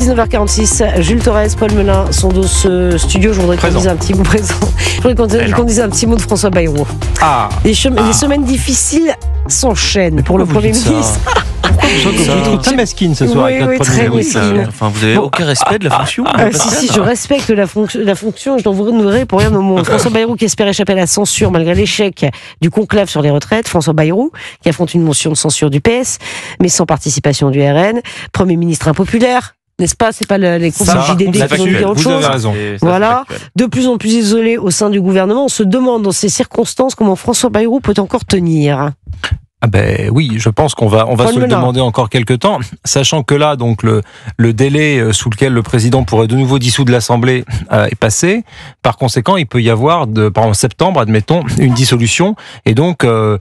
19h46, Jules Torres, Paul Melun sont dans ce studio. Je voudrais qu'on dise un petit mot présent. Je voudrais qu'on dise un petit mot de François Bayrou. Les semaines difficiles s'enchaînent pour le Premier ministre. Je trouve très mesquine ce soir avec notre Premier ministre. Enfin, vous n'avez aucun respect de la fonction. Si, je respecte la fonction. Je n'en voudrais pour rien au monde. François Bayrou qui espère échapper à la censure malgré l'échec du conclave sur les retraites. François Bayrou qui affronte une motion de censure du PS, mais sans participation du RN. Premier ministre impopulaire. N'est-ce pas? C'est pas les conflits JDD qui vont nous dire autre chose. Vous avez raison. Voilà. De plus en plus isolé au sein du gouvernement. On se demande dans ces circonstances comment François Bayrou peut encore tenir. Ah ben oui, je pense qu'on va se le demander encore quelques temps, sachant que là, donc le délai sous lequel le président pourrait de nouveau dissoudre l'Assemblée est passé. Par conséquent, il peut y avoir, par exemple, en septembre, admettons, une dissolution, et donc on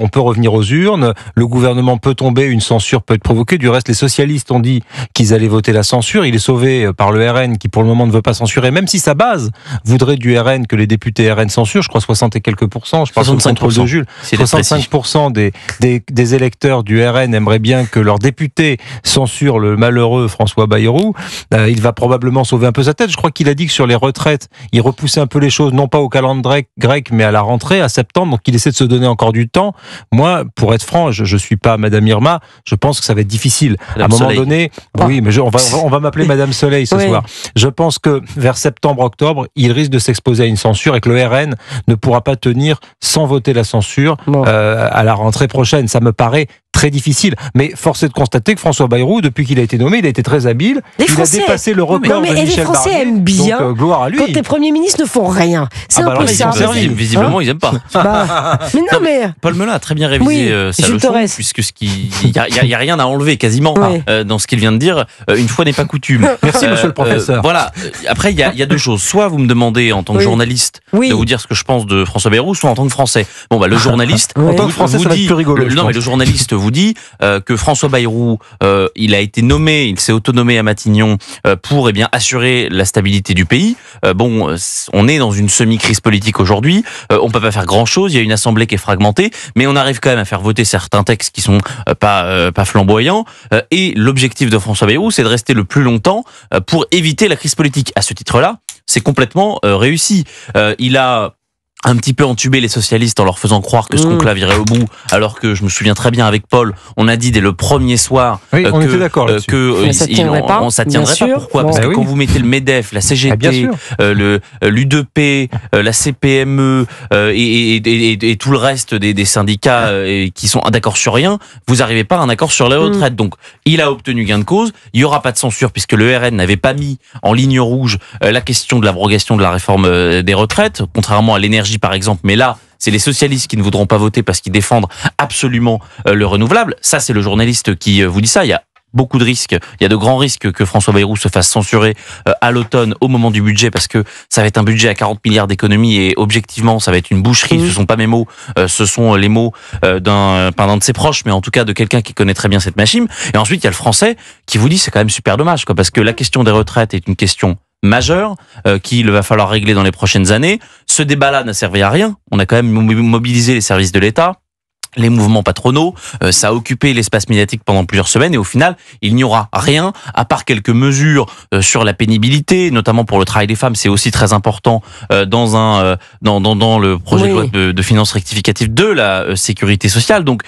peut revenir aux urnes. Le gouvernement peut tomber, une censure peut être provoquée. Du reste, les socialistes ont dit qu'ils allaient voter la censure. Il est sauvé par le RN, qui pour le moment ne veut pas censurer, même si sa base voudrait du RN que les députés RN censurent. Je crois 60 et quelques %. Je parle sous le contrôle de Jules. 65% des électeurs du RN aimeraient bien que leur député censure le malheureux François Bayrou. Il va probablement sauver un peu sa tête. Je crois qu'il a dit que sur les retraites, il repoussait un peu les choses, non pas au calendrier grec, mais à la rentrée, à septembre. Donc il essaie de se donner encore du temps. Moi, pour être franc, je suis pas Madame Irma. Je pense que ça va être difficile. Madame à un moment Soleil. donné, oui, mais on va m'appeler Madame Soleil ce soir. Je pense que vers septembre-octobre, il risque de s'exposer à une censure et que le RN ne pourra pas tenir sans voter la censure à la rentrée prochaine. Ça me paraît très difficile. Mais force est de constater que François Bayrou, depuis qu'il a été nommé, il a été très habile. Il a dépassé le record de Michel Barnier. Les Français aiment bien donc, gloire à lui. quand les premiers ministres ne font rien. C'est un peu ça. Visiblement, ils n'aiment pas. Mais non, mais... Paul Melun a très bien révisé sa leçon, puisque il y a rien à enlever quasiment dans ce qu'il vient de dire. Une fois n'est pas coutume. Merci, monsieur le professeur. Voilà. Après, il y a deux choses. Soit vous me demandez en tant que journaliste de vous dire ce que je pense de François Bayrou, soit en tant que Français. Bon, le journaliste en tant que Français, ça va être plus rigolo. Non, mais le journaliste vous dit que François Bayrou, il a été nommé, il s'est autonommé à Matignon pour assurer la stabilité du pays. On est dans une semi-crise politique aujourd'hui. On peut pas faire grand-chose. Il y a une assemblée qui est fragmentée, mais on arrive quand même à faire voter certains textes qui sont pas flamboyants. Et l'objectif de François Bayrou, c'est de rester le plus longtemps pour éviter la crise politique. À ce titre-là, c'est complètement réussi. Il a un petit peu entubé les socialistes en leur faisant croire que ce conclave irait au bout, alors que je me souviens très bien avec Paul, on a dit dès le premier soir on était d'accord que ça tiendrait pas. Pourquoi ? Parce que quand vous mettez le MEDEF, la CGT, l'U2P, la CPME et tout le reste des syndicats qui sont d'accord sur rien, vous n'arrivez pas à un accord sur les retraites. Donc il a obtenu gain de cause, il n'y aura pas de censure puisque le RN n'avait pas mis en ligne rouge la question de l'abrogation de la réforme des retraites, contrairement à l'énergie par exemple, mais là, c'est les socialistes qui ne voudront pas voter parce qu'ils défendent absolument le renouvelable. Ça, c'est le journaliste qui vous dit ça. Il y a beaucoup de risques, il y a de grands risques que François Bayrou se fasse censurer à l'automne au moment du budget parce que ça va être un budget à 40 milliards d'économies et objectivement, ça va être une boucherie. Ce sont pas mes mots, ce sont les mots pas d'un de ses proches, mais en tout cas de quelqu'un qui connaît très bien cette machine. Et ensuite, il y a le français qui vous dit c'est quand même super dommage, parce que la question des retraites est une question majeur qu'il va falloir régler dans les prochaines années. Ce débat-là n'a servi à rien. On a quand même mobilisé les services de l'État, les mouvements patronaux, ça a occupé l'espace médiatique pendant plusieurs semaines et au final, il n'y aura rien à part quelques mesures sur la pénibilité, notamment pour le travail des femmes, c'est aussi très important dans le projet de loi de finances rectificative de la sécurité sociale. Donc,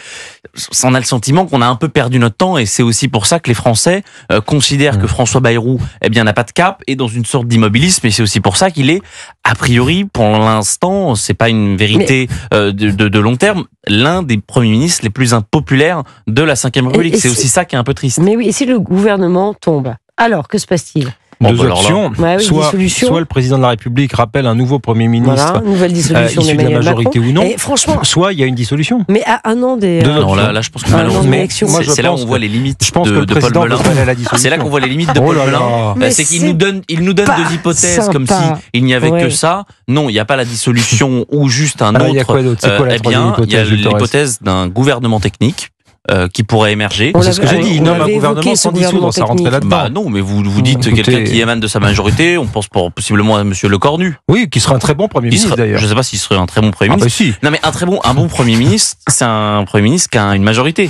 on a le sentiment qu'on a un peu perdu notre temps et c'est aussi pour ça que les Français considèrent que François Bayrou n'a pas de cap et dans une sorte d'immobilisme et c'est aussi pour ça qu'il est, a priori, pour l'instant, c'est pas une vérité de long terme, l'un des premiers ministres les plus impopulaires de la Ve République. C'est aussi ça qui est un peu triste. Mais oui, et si le gouvernement tombe, alors que se passe-t-il ? Deux options. Soit le président de la République rappelle un nouveau Premier ministre, nouvelle dissolution issu de la majorité Macron. ou non. Et franchement, soit il y a une dissolution. Mais à un an des... Non, là, je pense que malheureusement, c'est là où on voit les limites de Paul Melun. C'est là qu'on voit les limites de Paul Melun. C'est qu'il nous donne deux hypothèses comme si il n'y avait que ça. Non, il n'y a pas la dissolution ou juste un autre. Il y a quoi d'autre ? C'est quoi la troisième hypothèse ? Il y a l'hypothèse d'un gouvernement technique qui pourrait émerger. C'est ce que j'ai dit, il nomme un gouvernement sans dissoudre, ça rentrait là-dedans. Bah non, mais vous dites quelqu'un qui émane de sa majorité, on pense possiblement à monsieur Lecornu. Oui, qui serait un très bon Premier ministre d'ailleurs. Je ne sais pas s'il serait un très bon Premier ministre. Si. Non mais un bon Premier ministre, c'est un Premier ministre qui a une majorité.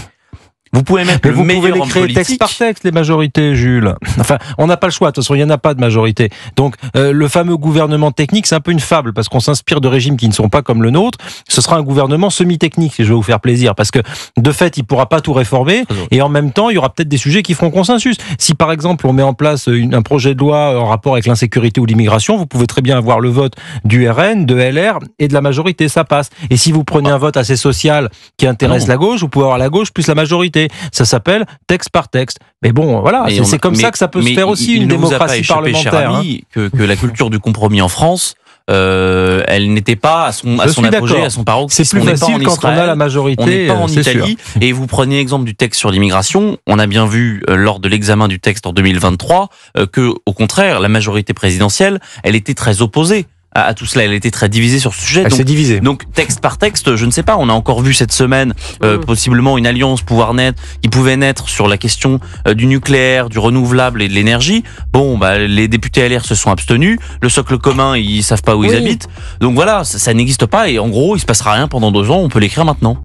Vous pouvez mettre le meilleur homme politique. Texte par texte, les majorités, Jules. Enfin, on n'a pas le choix. De toute façon, il n'y en a pas de majorité. Donc, le fameux gouvernement technique, c'est un peu une fable parce qu'on s'inspire de régimes qui ne sont pas comme le nôtre. Ce sera un gouvernement semi-technique, si je veux vous faire plaisir, parce que de fait, il pourra pas tout réformer et en même temps, il y aura peut-être des sujets qui feront consensus. Si par exemple, on met en place un projet de loi en rapport avec l'insécurité ou l'immigration, vous pouvez très bien avoir le vote du RN, de LR et de la majorité, ça passe. Et si vous prenez un vote assez social qui intéresse la gauche, vous pouvez avoir la gauche plus la majorité. Ça s'appelle texte par texte. Mais bon, voilà, c'est comme ça que ça peut se faire aussi, une démocratie parlementaire. Cher ami, que la culture du compromis en France, elle n'était pas à son apogée, à son paroxysme. C'est plus facile quand on a la majorité. On n'est pas en Italie. Et vous prenez l'exemple du texte sur l'immigration. On a bien vu lors de l'examen du texte en 2023 que, au contraire, la majorité présidentielle, elle était très opposée à tout cela. Elle était très divisée sur ce sujet. Elle s'est divisée. Donc, texte par texte, je ne sais pas. On a encore vu cette semaine, possiblement une alliance pouvoir naître, qui pouvait naître sur la question du nucléaire, du renouvelable et de l'énergie. Bon, les députés LR se sont abstenus. Le socle commun, ils savent pas où ils habitent. Donc voilà, ça n'existe pas. Et en gros, il se passera rien pendant 2 ans. On peut l'écrire maintenant.